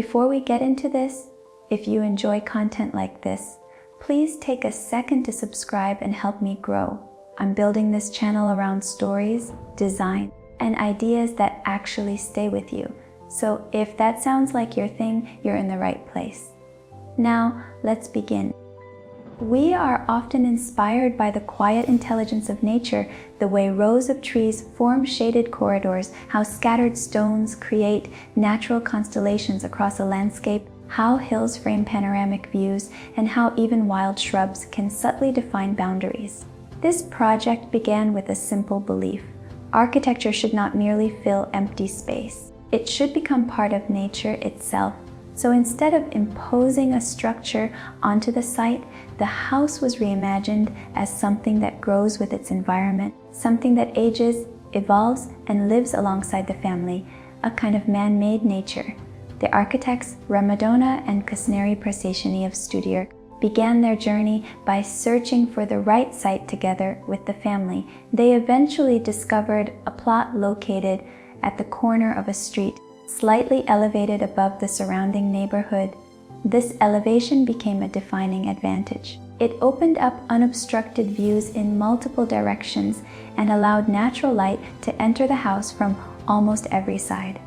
Before we get into this, if you enjoy content like this, please take a second to subscribe and help me grow. I'm building this channel around stories, design, and ideas that actually stay with you. So if that sounds like your thing, you're in the right place. Now, let's begin. We are often inspired by the quiet intelligence of nature, the way rows of trees form shaded corridors, how scattered stones create natural constellations across a landscape, how hills frame panoramic views, and how even wild shrubs can subtly define boundaries. This project began with a simple belief. Architecture should not merely fill empty space. It should become part of nature itself. So instead of imposing a structure onto the site, the house was reimagined as something that grows with its environment, something that ages, evolves, and lives alongside the family, a kind of man-made nature. The architects Ramadhona and Kusneri Prasetiani of Studiork began their journey by searching for the right site together with the family. They eventually discovered a plot located at the corner of a street, slightly elevated above the surrounding neighborhood. This elevation became a defining advantage. It opened up unobstructed views in multiple directions and allowed natural light to enter the house from almost every side.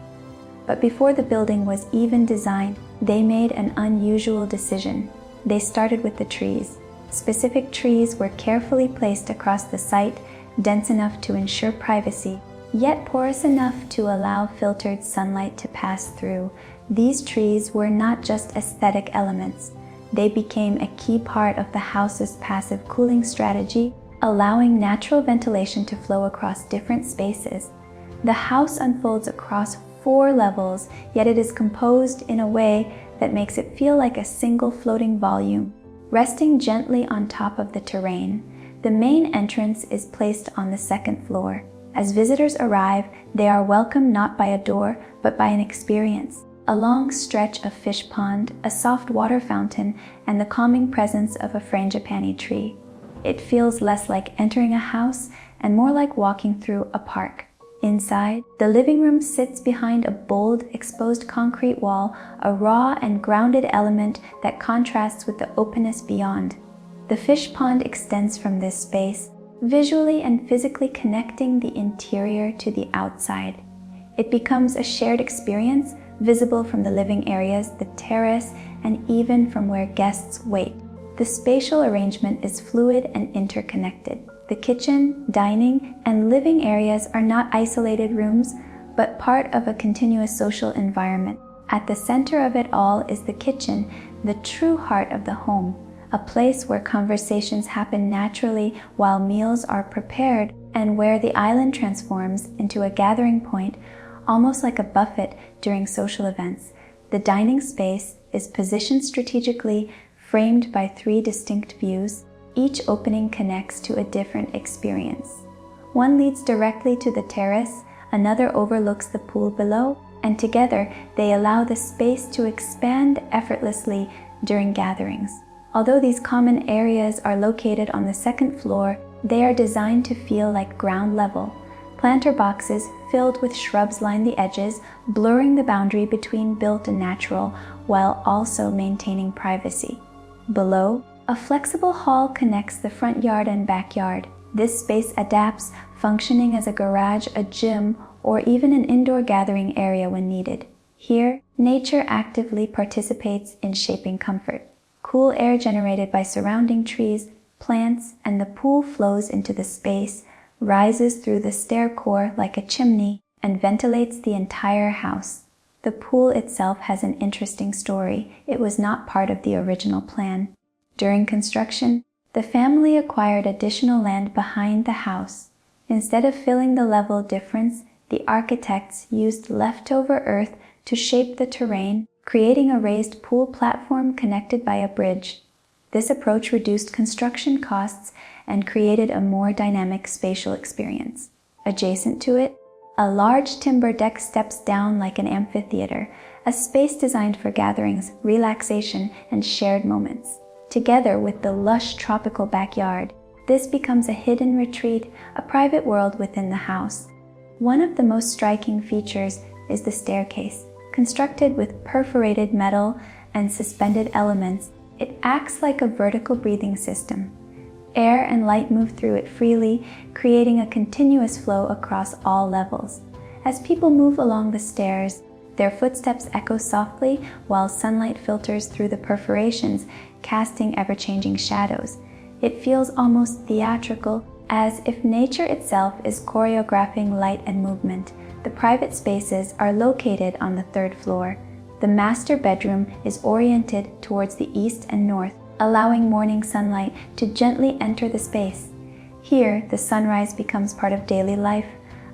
But before the building was even designed, they made an unusual decision. They started with the trees. Specific trees were carefully placed across the site, dense enough to ensure privacy, yet porous enough to allow filtered sunlight to pass through. These trees were not just aesthetic elements. They became a key part of the house's passive cooling strategy, allowing natural ventilation to flow across different spaces. The house unfolds across 4 levels, yet it is composed in a way that makes it feel like a single floating volume, resting gently on top of the terrain. The main entrance is placed on the 2nd floor. As visitors arrive, they are welcomed not by a door, but by an experience. A long stretch of fish pond, a soft water fountain, and the calming presence of a frangipani tree. It feels less like entering a house and more like walking through a park. Inside, the living room sits behind a bold, exposed concrete wall, a raw and grounded element that contrasts with the openness beyond. The fish pond extends from this space, visually and physically connecting the interior to the outside. It becomes a shared experience, visible from the living areas, the terrace, and even from where guests wait. The spatial arrangement is fluid and interconnected. The kitchen, dining, and living areas are not isolated rooms, but part of a continuous social environment. At the center of it all is the kitchen, the true heart of the home, a place where conversations happen naturally while meals are prepared, and where the island transforms into a gathering point, almost like a buffet during social events. The dining space is positioned strategically, framed by 3 distinct views. Each opening connects to a different experience. One leads directly to the terrace, another overlooks the pool below, and together they allow the space to expand effortlessly during gatherings. Although these common areas are located on the 2nd floor, they are designed to feel like ground level. Planter boxes filled with shrubs line the edges, blurring the boundary between built and natural, while also maintaining privacy. Below, a flexible hall connects the front yard and backyard. This space adapts, functioning as a garage, a gym, or even an indoor gathering area when needed. Here, nature actively participates in shaping comfort. Cool air generated by surrounding trees, plants, and the pool flows into the space, rises through the stair core like a chimney, and ventilates the entire house. The pool itself has an interesting story. It was not part of the original plan. During construction, the family acquired additional land behind the house. Instead of filling the level difference, the architects used leftover earth to shape the terrain, creating a raised pool platform connected by a bridge. This approach reduced construction costs and created a more dynamic spatial experience. Adjacent to it, a large timber deck steps down like an amphitheater, a space designed for gatherings, relaxation, and shared moments. Together with the lush tropical backyard, this becomes a hidden retreat, a private world within the house. One of the most striking features is the staircase. Constructed with perforated metal and suspended elements, it acts like a vertical breathing system. Air and light move through it freely, creating a continuous flow across all levels. As people move along the stairs, their footsteps echo softly while sunlight filters through the perforations, casting ever-changing shadows. It feels almost theatrical, as if nature itself is choreographing light and movement. The private spaces are located on the 3rd floor. The master bedroom is oriented towards the east and north, allowing morning sunlight to gently enter the space. Here, the sunrise becomes part of daily life,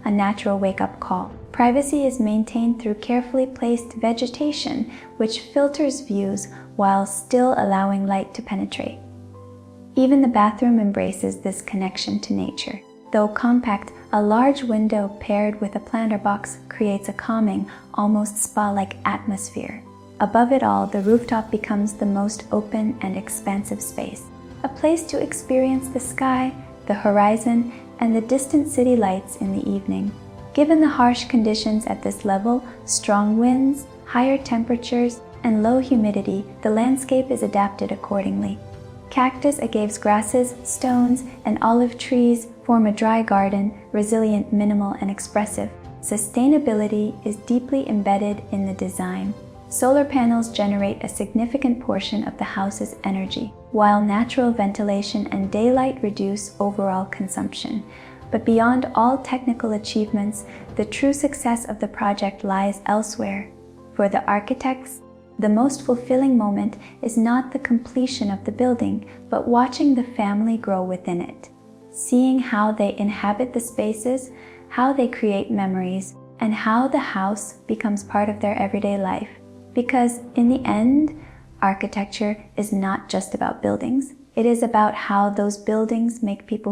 a natural wake-up call. Privacy is maintained through carefully placed vegetation, which filters views while still allowing light to penetrate. Even the bathroom embraces this connection to nature. Though compact, a large window paired with a planter box creates a calming, almost spa-like atmosphere. Above it all, the rooftop becomes the most open and expansive space, a place to experience the sky, the horizon, and the distant city lights in the evening. Given the harsh conditions at this level, strong winds, higher temperatures, and low humidity, the landscape is adapted accordingly. Cactus, agaves, grasses, stones, and olive trees form a dry garden, resilient, minimal, and expressive. Sustainability is deeply embedded in the design. Solar panels generate a significant portion of the house's energy, while natural ventilation and daylight reduce overall consumption. But beyond all technical achievements, the true success of the project lies elsewhere. For the architects, the most fulfilling moment is not the completion of the building, but watching the family grow within it. Seeing how they inhabit the spaces, how they create memories, and how the house becomes part of their everyday life. Because in the end, architecture is not just about buildings. It is about how those buildings make people